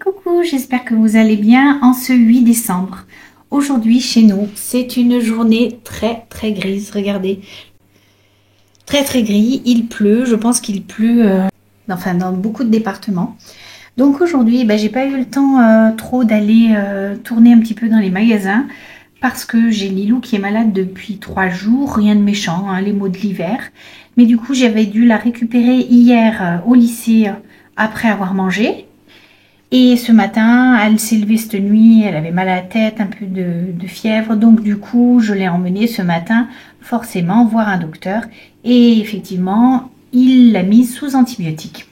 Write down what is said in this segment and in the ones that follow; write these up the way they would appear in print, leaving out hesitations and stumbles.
Coucou, j'espère que vous allez bien en ce 8 décembre. Aujourd'hui chez nous, c'est une journée très grise, regardez. Très gris, il pleut, je pense qu'il pleut dans beaucoup de départements. Donc aujourd'hui, j'ai pas eu le temps trop d'aller tourner un petit peu dans les magasins parce que j'ai Lilou qui est malade depuis 3 jours, rien de méchant, hein, les maux de l'hiver. Mais du coup, j'avais dû la récupérer hier au lycée après avoir mangé. Et ce matin, elle s'est levée cette nuit, elle avait mal à la tête, un peu de fièvre. Donc du coup, je l'ai emmenée ce matin forcément voir un docteur. Et effectivement, il l'a mise sous antibiotiques.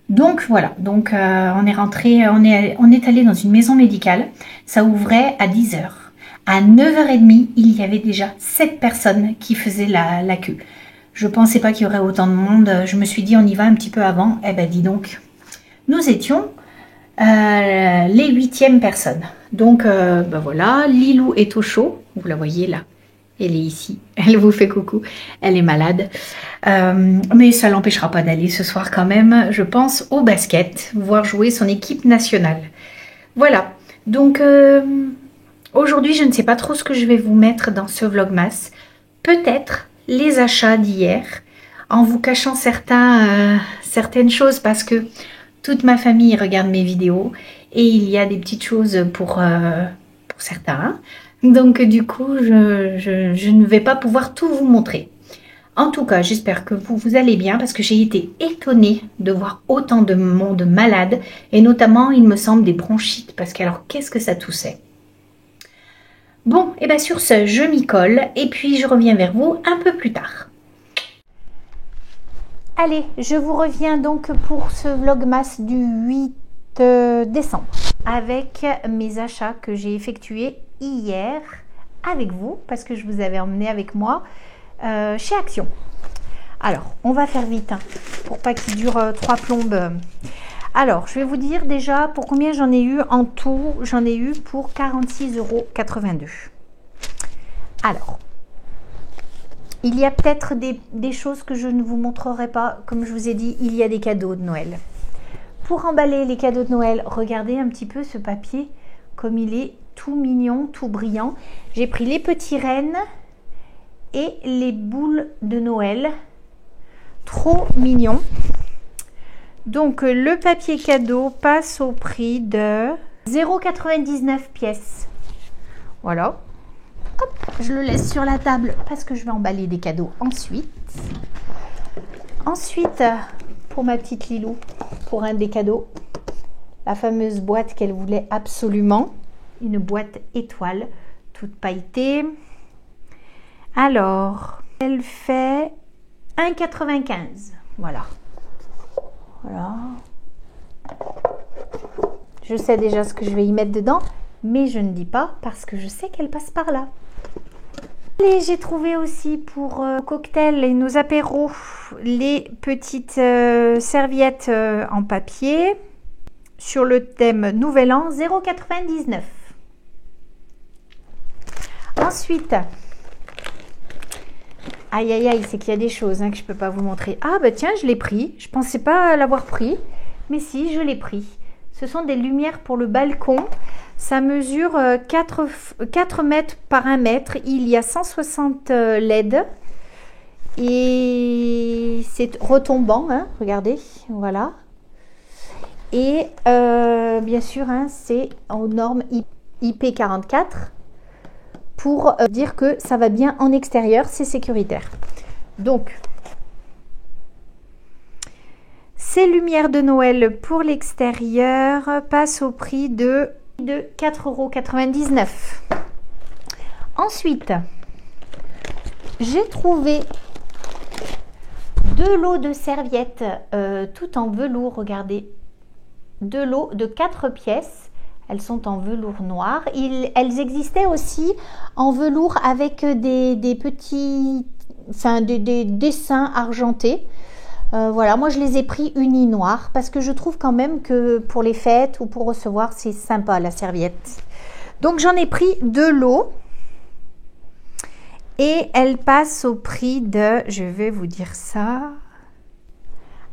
Donc voilà, donc on est rentré, on est allé dans une maison médicale. Ça ouvrait à 10 h. À 9 h 30, il y avait déjà 7 personnes qui faisaient la queue. Je ne pensais pas qu'il y aurait autant de monde. Je me suis dit, on y va un petit peu avant. Eh ben dis donc, nous étions les 8e personnes. Donc voilà, Lilou est au chaud. Vous la voyez là. Elle est ici, elle vous fait coucou, elle est malade. Mais ça ne l'empêchera pas d'aller ce soir quand même, je pense, au basket, voir jouer son équipe nationale. Voilà, donc aujourd'hui, je ne sais pas trop ce que je vais vous mettre dans ce vlogmas. Peut-être les achats d'hier, en vous cachant certaines choses parce que toute ma famille regarde mes vidéos et il y a des petites choses pour certains. Donc du coup, je ne vais pas pouvoir tout vous montrer. En tout cas, j'espère que vous allez bien parce que j'ai été étonnée de voir autant de monde malade et notamment, il me semble, des bronchites parce que alors, qu'est-ce que ça toussait? Bon, et bien sur ce, je m'y colle et puis je reviens vers vous un peu plus tard. Allez, je vous reviens donc pour ce vlogmas du 8 décembre avec mes achats que j'ai effectués hier avec vous parce que je vous avais emmené avec moi chez Action. Alors, on va faire vite hein, pour pas qu'il dure 3 plombes. Alors, je vais vous dire déjà pour combien j'en ai eu en tout. J'en ai eu pour 46,82 €. Alors, il y a peut-être des choses que je ne vous montrerai pas. Comme je vous ai dit, il y a des cadeaux de Noël. Pour emballer les cadeaux de Noël, regardez un petit peu ce papier comme il est tout mignon, tout brillant. J'ai pris les petits rennes et les boules de Noël. Trop mignon. Donc le papier cadeau passe au prix de 0,99 pièces. Voilà. Hop, je le laisse sur la table parce que je vais emballer des cadeaux ensuite. Ensuite, pour ma petite Lilou, pour un des cadeaux, la fameuse boîte qu'elle voulait absolument. Une boîte étoile, toute pailletée. Alors, elle fait 1,95 €. Voilà. Voilà. Je sais déjà ce que je vais y mettre dedans, mais je ne dis pas parce que je sais qu'elle passe par là. Et j'ai trouvé aussi pour cocktail et nos apéros les petites serviettes en papier sur le thème Nouvel An, 0,99 €. Ensuite, aïe, c'est qu'il y a des choses que je ne peux pas vous montrer. Ah tiens, je l'ai pris. Je ne pensais pas l'avoir pris, mais si, je l'ai pris. Ce sont des lumières pour le balcon. Ça mesure 4 mètres par 1 mètre. Il y a 160 LED. Et c'est retombant, hein, regardez, voilà. Et bien sûr, c'est aux normes IP44 pour dire que ça va bien en extérieur, c'est sécuritaire. Donc, ces lumières de Noël pour l'extérieur passent au prix de 4,99 €. Ensuite, j'ai trouvé 2 lots de serviettes tout en velours, regardez. 2 lots de 4 pièces. Elles sont en velours noir. Elles existaient aussi en velours avec des petits, des dessins argentés. Voilà, moi je les ai pris unis noirs parce que je trouve quand même que pour les fêtes ou pour recevoir, c'est sympa la serviette. Donc j'en ai pris 2 lots et elles passent au prix de, je vais vous dire ça.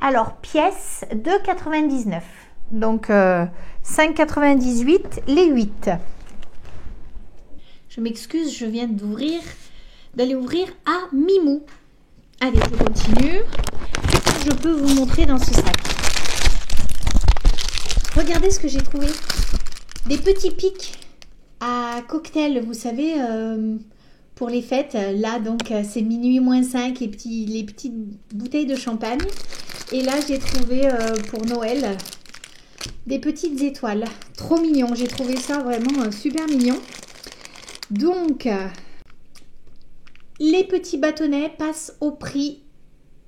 Alors, pièce de 99. Donc 5,98 les 8. Je m'excuse, je viens d'aller ouvrir à Mimou. Allez, je continue. Qu'est-ce que je peux vous montrer dans ce sac? Regardez ce que j'ai trouvé. Des petits pics à cocktail, vous savez, pour les fêtes. Là, donc, c'est minuit moins 5, les petites bouteilles de champagne. Et là, j'ai trouvé pour Noël des petites étoiles. Trop mignon. J'ai trouvé ça vraiment super mignon. Donc, les petits bâtonnets passent au prix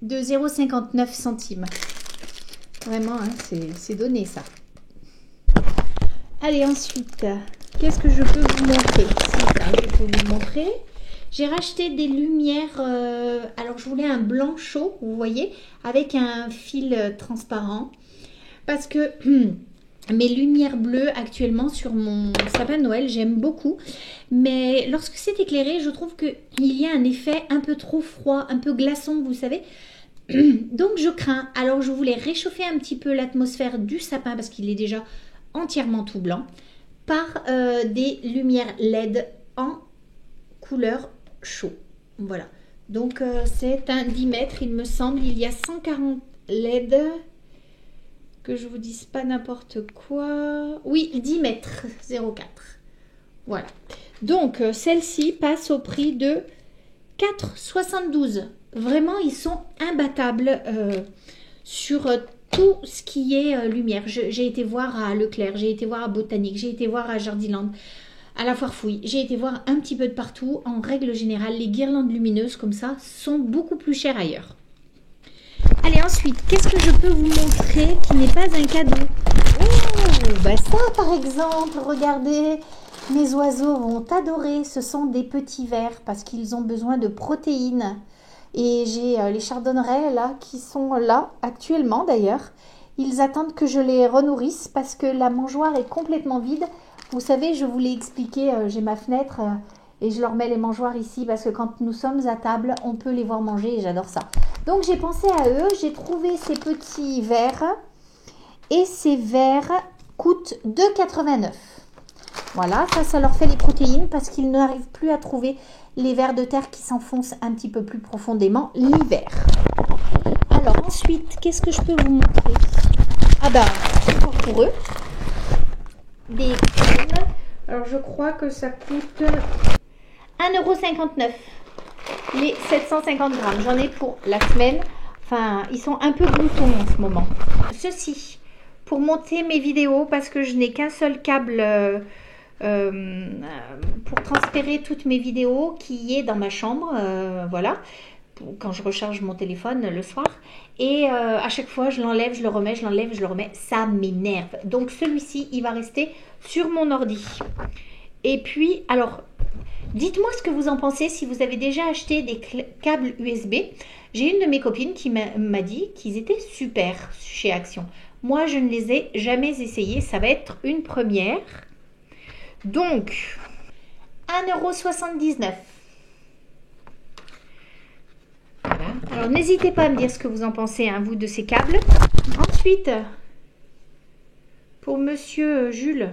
de 0,59 centimes. Vraiment, hein, c'est donné ça. Allez, ensuite, qu'est-ce que je peux vous montrer? Si, ça, je peux vous montrer. J'ai racheté des lumières. Alors, je voulais un blanc chaud, vous voyez, avec un fil transparent. Parce que mes lumières bleues actuellement sur mon sapin de Noël, j'aime beaucoup. Mais lorsque c'est éclairé, je trouve qu'il y a un effet un peu trop froid, un peu glaçon, vous savez. Donc, je crains. Alors, je voulais réchauffer un petit peu l'atmosphère du sapin parce qu'il est déjà entièrement tout blanc par des lumières LED en couleur chaud. Voilà. Donc, c'est un 10 mètres, il me semble. Il y a 140 LED. Que je vous dise pas n'importe quoi. Oui, 10 mètres, 0,4. Voilà. Donc, celle-ci passe au prix de 4,72. Vraiment, ils sont imbattables sur tout ce qui est lumière. J'ai été voir à Leclerc, j'ai été voir à Botanique, j'ai été voir à Jardiland, à la Foire Fouille. J'ai été voir un petit peu de partout. En règle générale, les guirlandes lumineuses comme ça sont beaucoup plus chères ailleurs. Allez, ensuite, qu'est-ce que je peux vous montrer qui n'est pas un cadeau? Oh, bah ça, par exemple, regardez, mes oiseaux vont adorer. Ce sont des petits vers parce qu'ils ont besoin de protéines. Et j'ai les chardonnerets là qui sont là actuellement d'ailleurs. Ils attendent que je les renourrisse parce que la mangeoire est complètement vide. Vous savez, je vous l'ai expliqué, j'ai ma fenêtre et je leur mets les mangeoires ici parce que quand nous sommes à table, on peut les voir manger et j'adore ça. Donc j'ai pensé à eux, j'ai trouvé ces petits verres et ces verres coûtent 2,89 €. Voilà, ça leur fait les protéines parce qu'ils n'arrivent plus à trouver les vers de terre qui s'enfoncent un petit peu plus profondément l'hiver. Alors ensuite, qu'est-ce que je peux vous montrer? Ah ben, encore pour eux, des crèmes. Alors je crois que ça coûte 1,59 € les 750 grammes. J'en ai pour la semaine. Enfin, ils sont un peu gloutons en ce moment. Ceci, pour monter mes vidéos, parce que je n'ai qu'un seul câble pour transférer toutes mes vidéos qui est dans ma chambre. Voilà, quand je recharge mon téléphone le soir. Et à chaque fois, je l'enlève, je le remets, je l'enlève, je le remets. Ça m'énerve. Donc celui-ci, il va rester sur mon ordi. Et puis, alors, dites-moi ce que vous en pensez si vous avez déjà acheté des câbles USB. J'ai une de mes copines qui m'a dit qu'ils étaient super chez Action. Moi, je ne les ai jamais essayés. Ça va être une première. Donc, 1,79 €. Voilà. Alors, n'hésitez pas à me dire ce que vous en pensez, hein, vous, de ces câbles. Ensuite, pour Monsieur Jules.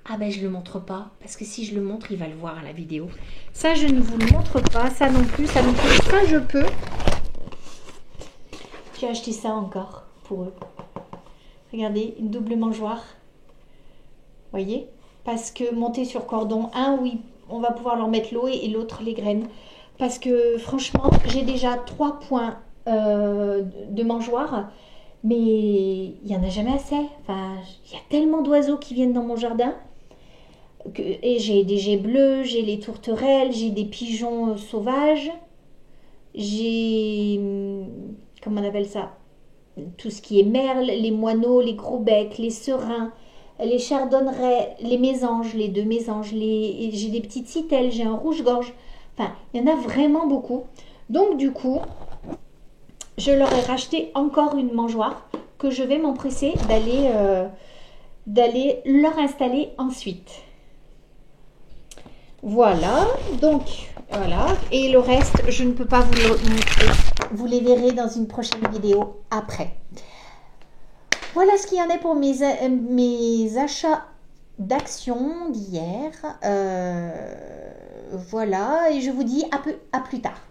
Ah ben, je le montre pas, parce que si je le montre, il va le voir à la vidéo. Ça, je ne vous le montre pas, ça non plus, ça non plus. Ça, je peux. J'ai acheté ça encore pour eux. Regardez, une double mangeoire. Voyez? Parce que monter sur cordon, un, oui, on va pouvoir leur mettre l'eau et l'autre les graines. Parce que franchement, j'ai déjà 3 points de mangeoire, mais il n'y en a jamais assez. Enfin, il y a tellement d'oiseaux qui viennent dans mon jardin. Et j'ai des geais bleus, j'ai les tourterelles, j'ai des pigeons sauvages. J'ai, comment on appelle ça? Tout ce qui est merle, les moineaux, les gros becs, les serins, les chardonnerets, les mésanges, les deux mésanges, j'ai des petites citelles, j'ai un rouge-gorge. Enfin, il y en a vraiment beaucoup. Donc, du coup, je leur ai racheté encore une mangeoire que je vais m'empresser d'aller leur installer ensuite. Voilà, donc voilà. Et le reste, je ne peux pas vous le montrer. Vous les verrez dans une prochaine vidéo après. Voilà ce qu'il y en est pour mes achats d'actions d'hier. Voilà, et je vous dis à plus tard.